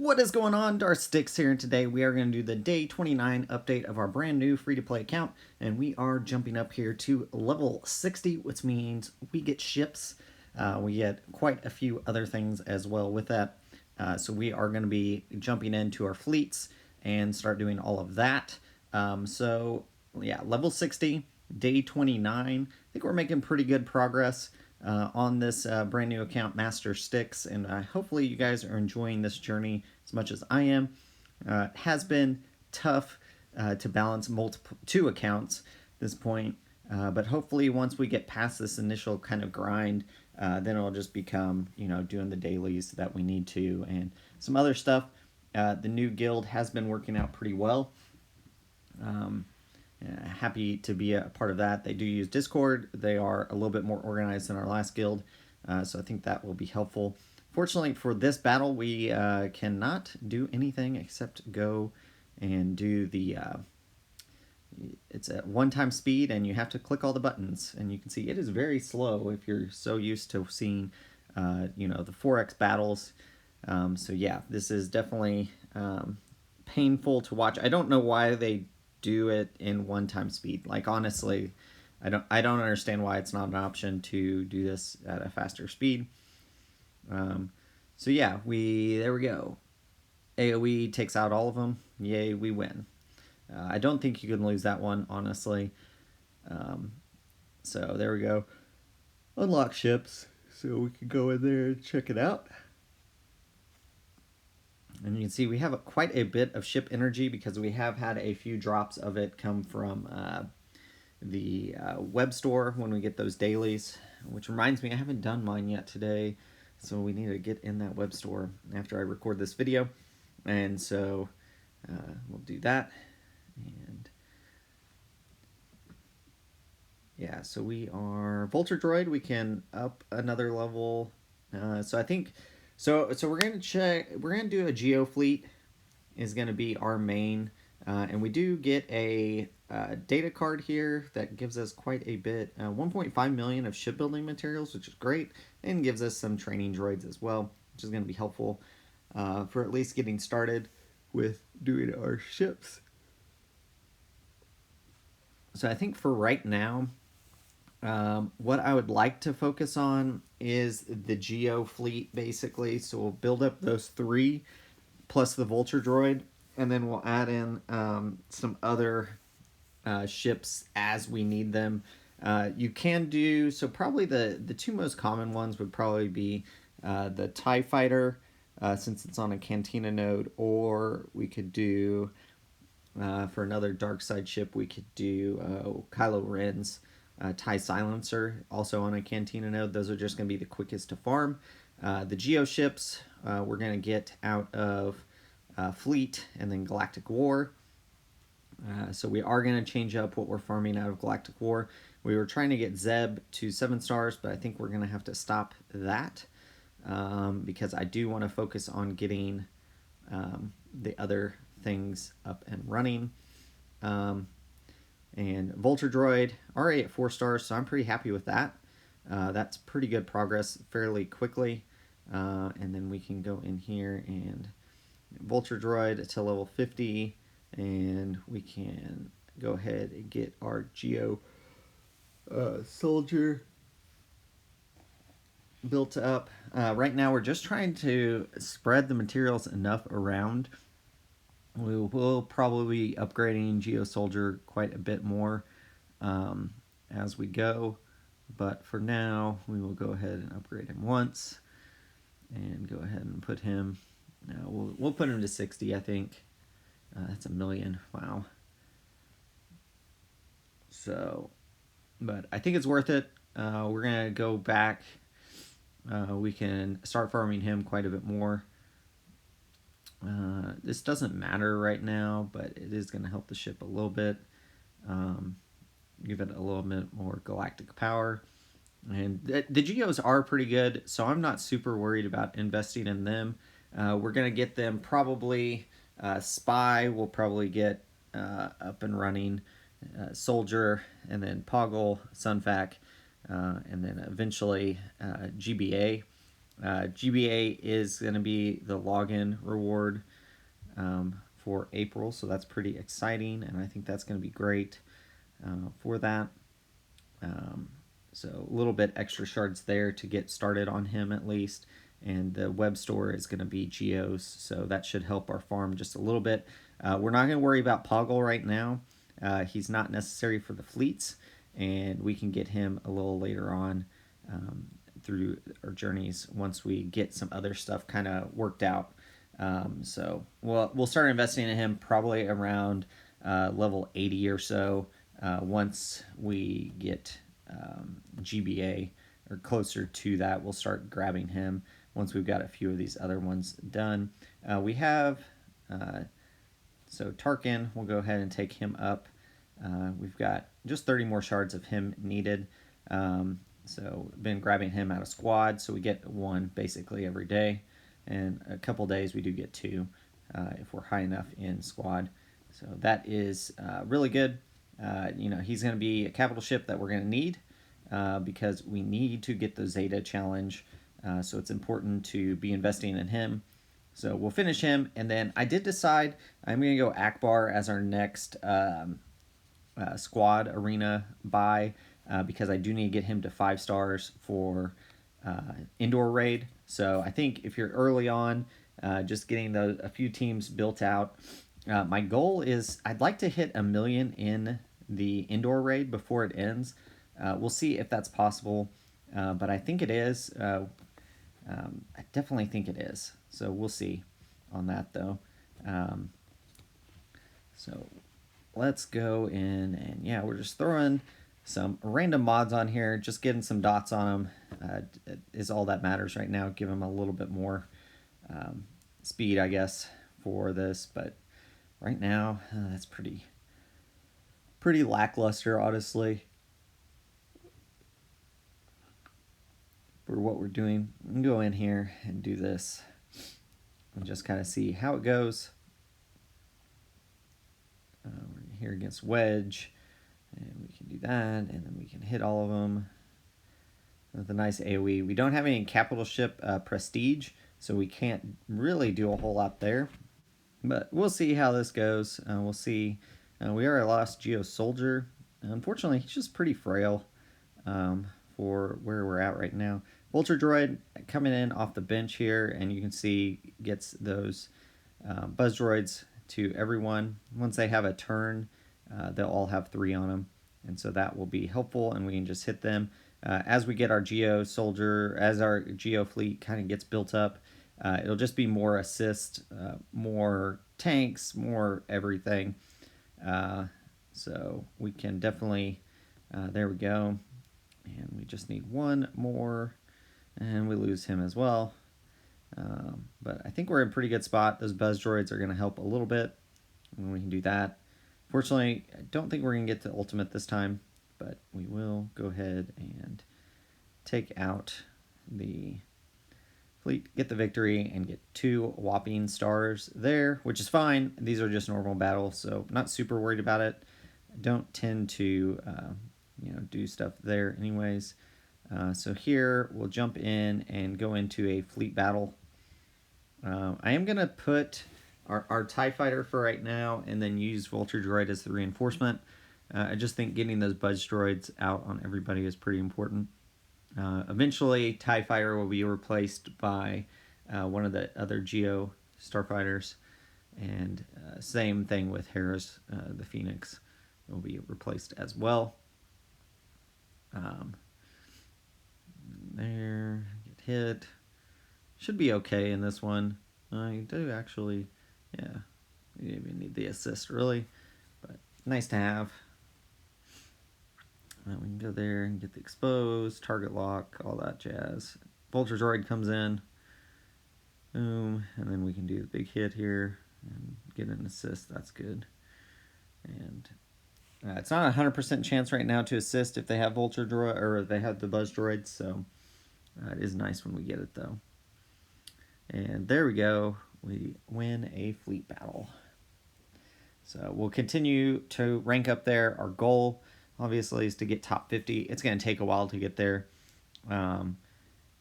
What is going on? Stix here, and today we are going to do the day 29 update of our brand new free-to-play account, and we are jumping up here to level 60, which means we get ships. We get quite a few other things as well with that. So we are going to be jumping into our fleets and start doing all of that. So yeah, level 60, day 29. I think we're making pretty good progress on this brand new account, Master Stix, and hopefully you guys are enjoying this journey as much as I am. It has been tough to balance two accounts at this point, but hopefully once we get past this initial kind of grind, then it'll just become, doing the dailies that we need to and some other stuff. The new guild has been working out pretty well. Happy to be a part of that. They do use Discord. They are a little bit more organized than our last guild, so I think that will be helpful. Fortunately for this battle, we cannot do anything except go and do the it's at one-time speed, and you have to click all the buttons, and you can see it is very slow if you're so used to seeing the 4x battles. So yeah, this is definitely painful to watch. I don't know why they do it in one-time speed. Like, honestly, I don't understand why it's not an option to do this at a faster speed. So yeah, there we go. AoE takes out all of them. Yay, we win. I don't think you can lose that one, honestly. So there we go. Unlock ships, so we can go in there and check it out. And you can see we have quite a bit of ship energy because we have had a few drops of it come from the web store when we get those dailies, which reminds me I haven't done mine yet today, so we need to get in that web store after I record this video. And so we'll do that. And yeah, so we are Vulture Droid. We can up another level. So I think... So we're gonna check. We're gonna do a Geo fleet is gonna be our main, and we do get a data card here that gives us quite a bit, 1.5 million of shipbuilding materials, which is great, and gives us some training droids as well, which is gonna be helpful for at least getting started with doing our ships. So I think for right now, what I would like to focus on is the Geo fleet, basically. So we'll build up those three, plus the Vulture Droid, and then we'll add in some other ships as we need them. You can do, so probably the two most common ones would probably be the TIE Fighter, since it's on a Cantina node, or we could do, for another dark side ship, we could do Kylo Ren's TIE Silencer, also on a Cantina node. Those are just going to be the quickest to farm. The Geo ships we're going to get out of Fleet and then Galactic War. So we are going to change up what we're farming out of Galactic War. We were trying to get Zeb to 7 stars, but I think we're going to have to stop that because I do want to focus on getting the other things up and running. And Vulture Droid, already at 4 stars, so I'm pretty happy with that. That's pretty good progress fairly quickly. And then we can go in here and Vulture Droid to level 50, and we can go ahead and get our Geo Soldier built up. Right now we're just trying to spread the materials enough around. We will probably be upgrading Geo Soldier quite a bit more as we go, but for now we will go ahead and upgrade him once and go ahead and put him, we'll put him to 60, I think. That's 1 million, wow. So, but I think it's worth it. We're gonna go back, we can start farming him quite a bit more. This doesn't matter right now, but it is going to help the ship a little bit. Give it a little bit more galactic power. And the Geos are pretty good, so I'm not super worried about investing in them. We're going to get them probably, Spy will probably get up and running, Soldier, and then Poggle, Sunfac, and then eventually GBA. GBA is going to be the login reward for April, so that's pretty exciting, and I think that's going to be great for that. So a little bit extra shards there to get started on him at least. And the web store is going to be Geos, so that should help our farm just a little bit. We're not going to worry about Poggle right now. He's not necessary for the fleets, and we can get him a little later on through our journeys once we get some other stuff kind of worked out. So we'll start investing in him probably around level 80 or so once we get GBA or closer to that. We'll start grabbing him once we've got a few of these other ones done. We have so Tarkin, we'll go ahead and take him up. We've got just 30 more shards of him needed. So been grabbing him out of squad, so we get one basically every day, and a couple days we do get two if we're high enough in squad. So that is really good. He's going to be a capital ship that we're going to need because we need to get the Zeta challenge. So it's important to be investing in him. So we'll finish him, and then I did decide I'm going to go Akbar as our next squad arena buy because I do need to get him to 5 stars for indoor raid. So I think if you're early on, just getting a few teams built out. My goal is I'd like to hit 1 million in the indoor raid before it ends. We'll see if that's possible, but I think it is. I definitely think it is. So we'll see on that though. So let's go in and yeah, we're just throwing some random mods on here, just getting some dots on them is all that matters right now. Give them a little bit more speed, I guess, for this, but right now that's pretty lackluster, honestly, for what we're doing. We can go in here and do this and just kind of see how it goes. We're here against Wedge, and we can do that, and then we can hit all of them with a nice AoE. We don't have any capital ship prestige, so we can't really do a whole lot there, but we'll see how this goes. We'll see. We already lost Geos soldier. Unfortunately, he's just pretty frail for where we're at right now. Vulture droid coming in off the bench here, and you can see gets those buzz droids to everyone. Once they have a turn, they'll all have 3 on them, and so that will be helpful, and we can just hit them. As we get our Geo soldier, as our Geo fleet kind of gets built up, it'll just be more assist, more tanks, more everything. So we can definitely, there we go. And we just need one more, and we lose him as well. But I think we're in a pretty good spot. Those buzz droids are going to help a little bit, and we can do that. Fortunately, I don't think we're going to get to ultimate this time, but we will go ahead and take out the fleet, get the victory, and get 2 whopping stars there, which is fine. These are just normal battles, so not super worried about it. I don't tend to do stuff there anyways. So here we'll jump in and go into a fleet battle. I am going to put our TIE fighter for right now and then use Vulture droid as the reinforcement. I just think getting those buzz droids out on everybody is pretty important. Eventually, TIE fighter will be replaced by one of the other Geo starfighters, and same thing with Hera's, the Phoenix will be replaced as well. There, get hit. Should be okay in this one. I do actually, yeah, you didn't even need the assist really, but nice to have. We can go there and get the exposed, target lock, all that jazz. Vulture droid comes in, boom, and then we can do the big hit here and get an assist. That's good. And it's not a 100% chance right now to assist if they have Vulture droid or they have the buzz droids, so it is nice when we get it though. And there we go. We win a fleet battle. So we'll continue to rank up there. Our goal, obviously, is to get top 50. It's going to take a while to get there.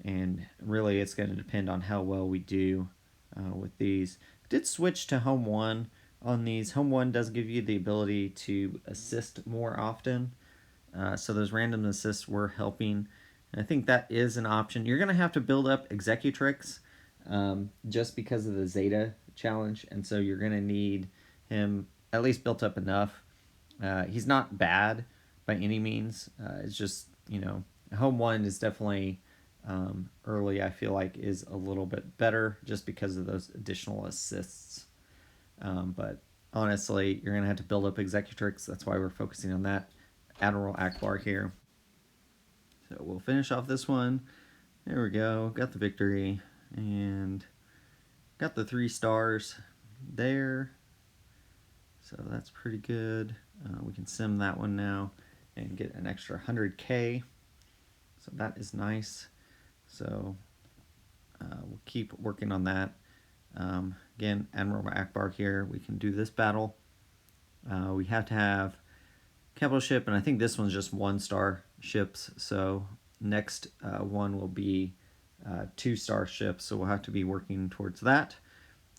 and really it's going to depend on how well we do with these. Did switch to home 1 on these. Home 1 does give you the ability to assist more often, so those random assists were helping. And I think that is an option. You're going to have to build up Executrix just because of the Zeta challenge, and so you're going to need him at least built up enough. He's not bad by any means. It's just, home 1 is definitely early, I feel like, is a little bit better just because of those additional assists. But honestly, you're going to have to build up Executrix. That's why we're focusing on that. Admiral Akbar here. So we'll finish off this one. There we go. Got the victory. And got the 3 stars there. So that's pretty good. We can sim that one now and get an extra 100K. So that is nice. So we'll keep working on that. Again, Admiral Akbar here. We can do this battle. We have to have capital ship, and I think this one's just 1-star ships. So next one will be 2-star ships. So we'll have to be working towards that,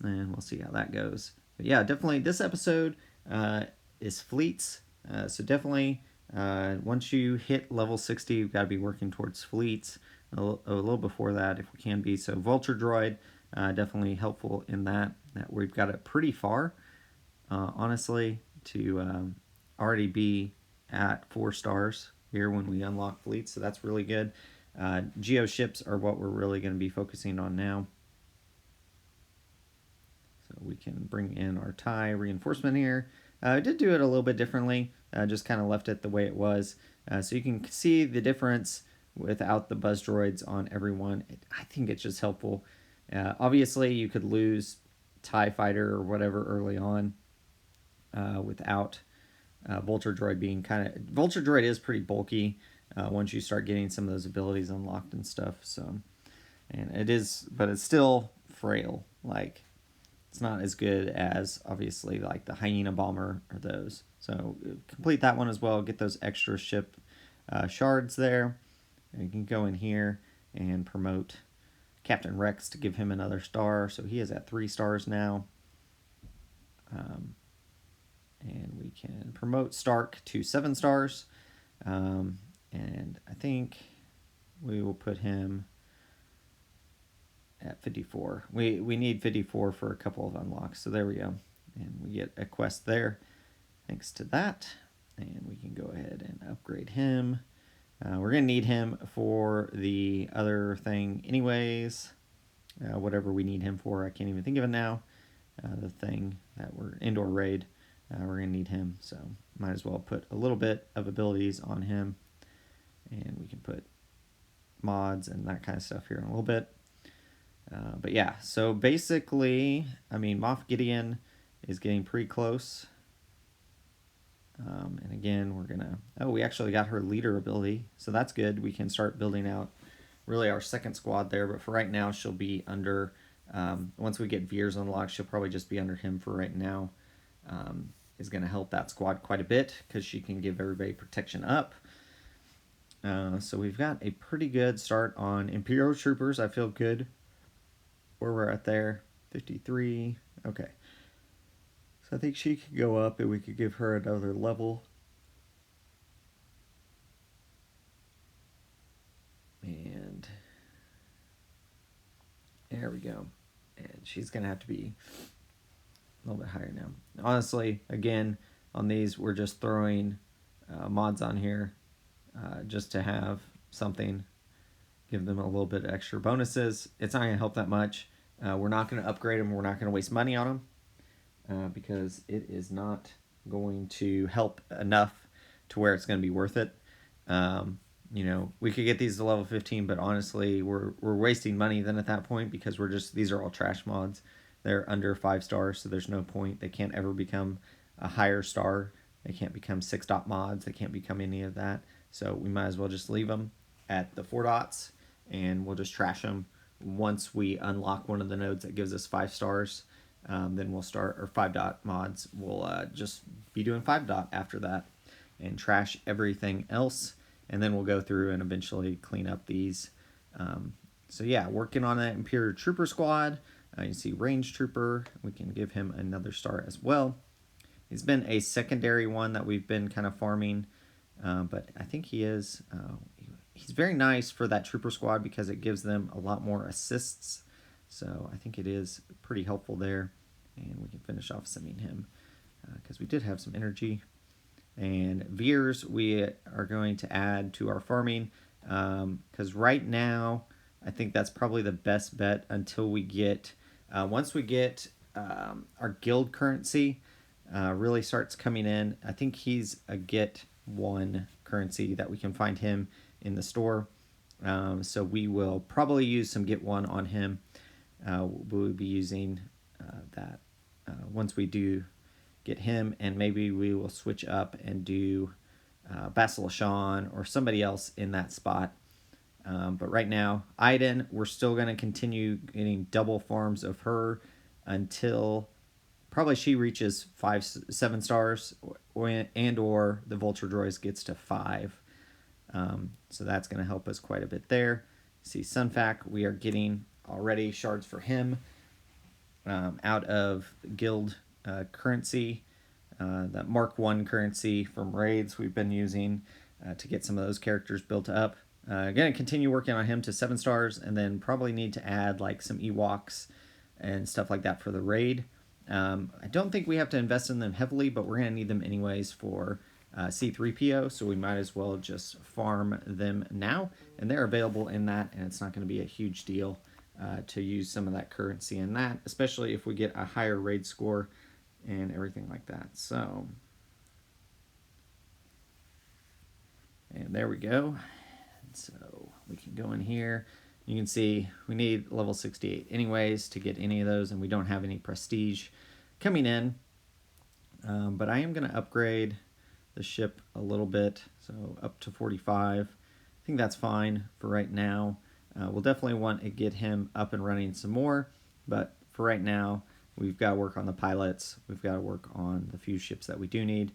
and we'll see how that goes. But yeah, definitely this episode is fleets. So definitely once you hit level 60, you've got to be working towards fleets a little before that if we can be. So Vulture Droid, definitely helpful in that we've got it pretty far, honestly, to already be at 4 stars here when we unlock fleets. So that's really good. Geo ships are what we're really going to be focusing on now. So we can bring in our TIE reinforcement here. I did do it a little bit differently. Just kind of left it the way it was. So you can see the difference without the buzz droids on everyone. I think it's just helpful. Obviously, you could lose TIE Fighter or whatever early on without Vulture Droid being Vulture Droid is pretty bulky once you start getting some of those abilities unlocked and stuff. So, and it is, but it's still frail. Like, it's not as good as, obviously, like the Hyena Bomber or those. So complete that one as well. Get those extra ship shards there. And you can go in here and promote Captain Rex to give him another star. So he is at 3 stars now. And we can promote Stark to 7 stars. And I think we will put him at 54. We need 54 for a couple of unlocks. So there we go. And we get a quest there thanks to that. And we can go ahead and upgrade him. We're going to need him for the other thing anyways. Whatever we need him for. I can't even think of it now. The thing that we're indoor raid. We're going to need him. So might as well put a little bit of abilities on him. And we can put mods and that kind of stuff here in a little bit. But yeah, so basically, I mean, Moff Gideon is getting pretty close. And again, we're going to... we actually got her leader ability, so that's good. We can start building out really our second squad there, but for right now, she'll be under... once we get Veers unlocked, she'll probably just be under him for right now. Is going to help that squad quite a bit, because she can give everybody protection up. So we've got a pretty good start on Imperial Troopers. I feel good where we're at there. 53. Okay. So I think she could go up and we could give her another level. And there we go. And she's going to have to be a little bit higher now. Honestly, again, on these, we're just throwing mods on here just to have something. Give them a little bit extra bonuses. It's not going to help that much. We're not going to upgrade them. We're not going to waste money on them because it is not going to help enough to where it's going to be worth it. We could get these to level 15, but honestly, we're wasting money then at that point because these are all trash mods. They're under 5 stars, so there's no point. They can't ever become a higher star. They can't become 6-dot mods. They can't become any of that. So we might as well just leave them at the 4 dots, and we'll just trash them. Once we unlock one of the nodes that gives us 5 stars, then we'll start, or 5-dot mods, we'll just be doing 5-dot after that and trash everything else. And then we'll go through and eventually clean up these So yeah, working on that Imperial Trooper squad. You see Range Trooper. We can give him another star as well. He's been a secondary one that we've been kind of farming, but I think he is. He's very nice for that Trooper squad because it gives them a lot more assists. So I think it is pretty helpful there. And we can finish off sending him because we did have some energy. And Veers we are going to add to our farming because right now I think that's probably the best bet until we get, once we get our guild currency really starts coming in. I think he's a get one currency that we can find him in the store. So we will probably use some get one on him. We'll be using that once we do get him, and maybe we will switch up and do Basil Sean or somebody else in that spot. But right now, Iden, we're still going to continue getting double farms of her until probably she reaches 7 stars, and or the Vulture Droids gets to 5. So that's going to help us quite a bit there. See Sunfac, we are getting already shards for him out of guild currency. That Mark 1 currency from raids we've been using to get some of those characters built up. Going to continue working on him to 7 stars, and then probably need to add like some Ewoks and stuff like that for the raid. I don't think we have to invest in them heavily, but we're going to need them anyways for C3PO, so we might as well just farm them now. And they're available in that, and it's not going to be a huge deal to use some of that currency in that, especially if we get a higher raid score and everything like that. So, and there we go. So we can go in here. You can see we need level 68 anyways to get any of those, and we don't have any prestige coming in. But I am going to upgrade the ship a little bit, so up to 45. I think that's fine for right now. We'll definitely want to get him up and running some more, but for right now, we've got to work on the pilots. We've got to work on the few ships that we do need.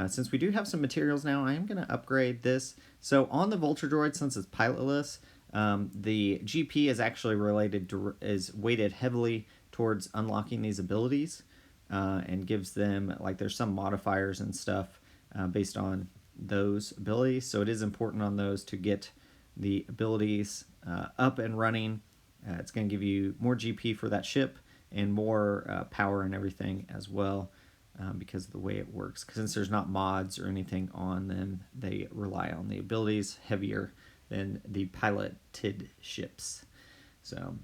Since we do have some materials now, I am going to upgrade this. So on the Vulture Droid, since it's pilotless, the GP is actually is weighted heavily towards unlocking these abilities, and gives them, like, there's some modifiers and stuff based on those abilities. So it is important on those to get the abilities up and running. It's going to give you more GP for that ship and more power and everything as well, because of the way it works. Since there's not mods or anything on them, they rely on the abilities heavier than the piloted ships. So,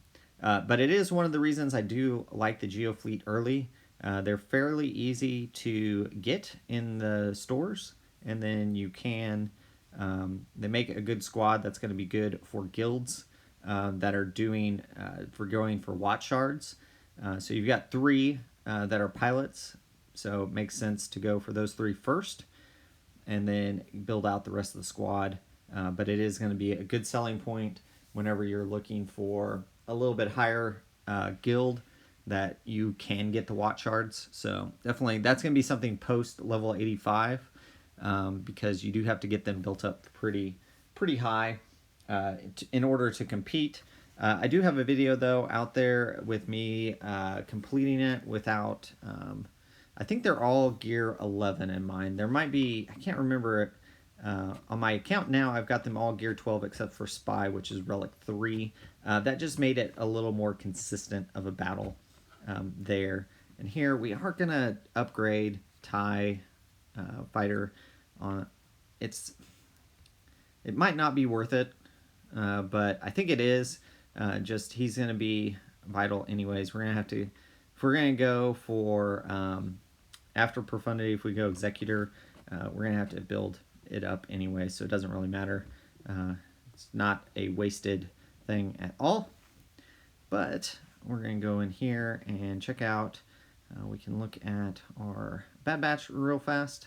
but it is one of the reasons I do like the Geo fleet early. They're fairly easy to get in the stores, and then you can, they make a good squad that's going to be good for guilds that are doing, for going for watch shards. So you've got 3 that are pilots, so it makes sense to go for those 3 first, and then build out the rest of the squad. But it is going to be a good selling point whenever you're looking for a little bit higher guild that you can get the watch shards. So definitely that's going to be something post level 85, because you do have to get them built up pretty high in order to compete. I do have a video though out there with me completing it without, I think they're all gear 11 in mine. There might be, I can't remember it. On my account now, I've got them all gear 12 except for Spy, which is Relic 3. That just made it a little more consistent of a battle there. And here we are going to upgrade TIE Fighter. It might not be worth it, but I think it is. Just he's going to be vital anyways. We're going to have to, if we're going to go for, after Profundity, if we go Executor, we're going to have to build it up anyway, so it doesn't really matter. It's not a wasted thing at all. But we're going to go in here and check out, we can look at our Bad Batch real fast.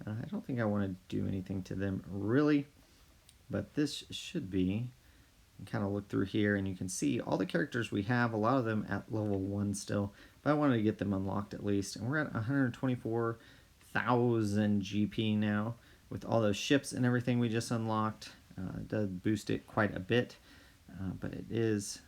I don't think I want to do anything to them really, but this should be, you can kind of look through here and you can see all the characters we have, a lot of them at level 1 still, but I wanted to get them unlocked at least. And we're at 124,000 GP now with all those ships and everything we just unlocked. It does boost it quite a bit. But it is,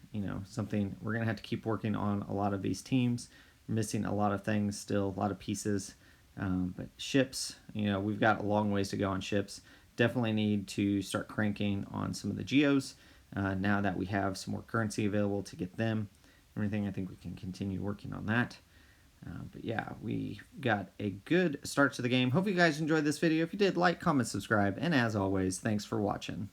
something we're going to have to keep working on. A lot of these teams. We're missing a lot of things still, a lot of pieces. But ships, we've got a long ways to go on ships. Definitely need to start cranking on some of the Geos now that we have some more currency available to get them. Everything, I think we can continue working on that. But yeah, we got a good start to the game. Hope you guys enjoyed this video. If you did, like, comment, subscribe, and as always, thanks for watching.